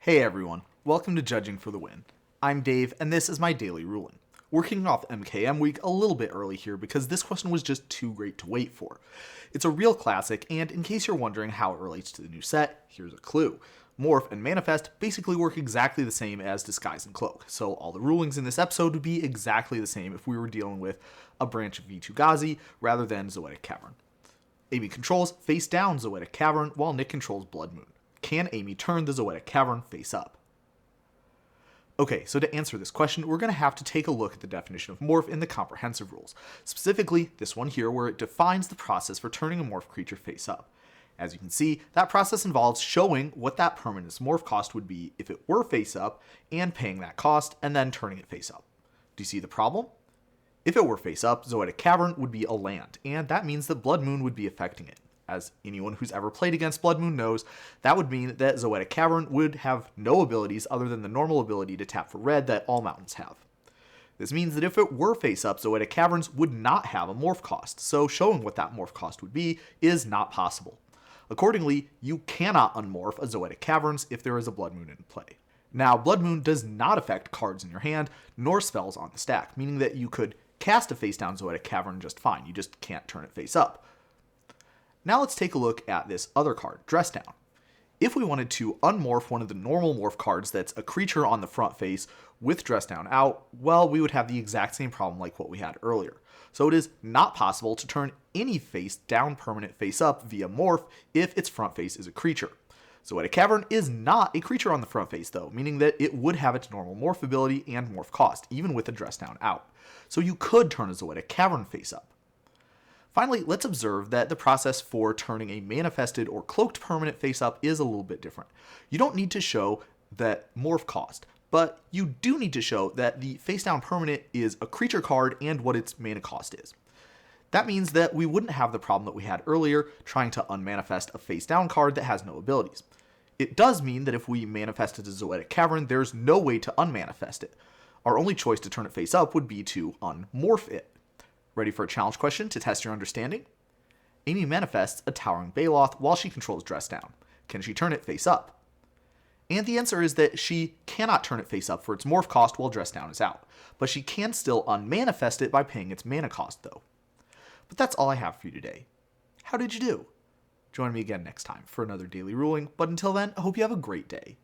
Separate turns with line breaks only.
Hey everyone, welcome to Judging for the Win. I'm Dave, and this is my daily ruling. We're kicking off MKM week a little bit early here because this question was just too great to wait for. It's a real classic, and in case you're wondering how it relates to the new set, here's a clue. Morph and Manifest basically work exactly the same as Disguise and Cloak, so all the rulings in this episode would be exactly the same if we were dealing with a branch of V2 Ghazi rather than Zoetic Cavern. Amy controls face down Zoetic Cavern while Nick controls Blood Moon. Can Amy turn the Zoetic Cavern face up? Okay, so to answer this question, we're going to have to take a look at the definition of morph in the comprehensive rules, specifically this one here where it defines the process for turning a morph creature face up. As you can see, that process involves showing what that permanence morph cost would be if it were face up, and paying that cost, and then turning it face up. Do you see the problem? If it were face up, Zoetic Cavern would be a land, and that means that Blood Moon would be affecting it. As anyone who's ever played against Blood Moon knows, that would mean that Zoetic Cavern would have no abilities other than the normal ability to tap for red that all mountains have. This means that if it were face up, Zoetic Caverns would not have a morph cost, so showing what that morph cost would be is not possible. Accordingly, you cannot unmorph a Zoetic Caverns if there is a Blood Moon in play. Now, Blood Moon does not affect cards in your hand, nor spells on the stack, meaning that you could cast a face down Zoetic Cavern just fine, you just can't turn it face up. Now let's take a look at this other card, Dress Down. If we wanted to unmorph one of the normal morph cards that's a creature on the front face with Dress Down out, well, we would have the exact same problem like what we had earlier. So it is not possible to turn any face down permanent face up via morph if its front face is a creature. Zoetic Cavern is not a creature on the front face though, meaning that it would have its normal morph ability and morph cost, even with a Dress Down out. So you could turn a Zoetic Cavern face up. Finally, let's observe that the process for turning a manifested or cloaked permanent face up is a little bit different. You don't need to show that morph cost, but you do need to show that the face down permanent is a creature card and what its mana cost is. That means that we wouldn't have the problem that we had earlier trying to unmanifest a face down card that has no abilities. It does mean that if we manifested a Zoetic Cavern, there's no way to unmanifest it. Our only choice to turn it face up would be to unmorph it. Ready for a challenge question to test your understanding? Amy manifests a Towering Baloth while she controls Dress Down. Can she turn it face up? And the answer is that she cannot turn it face up for its morph cost while Dress Down is out, but she can still unmanifest it by paying its mana cost though. But that's all I have for you today. How did you do? Join me again next time for another daily ruling, but until then, I hope you have a great day.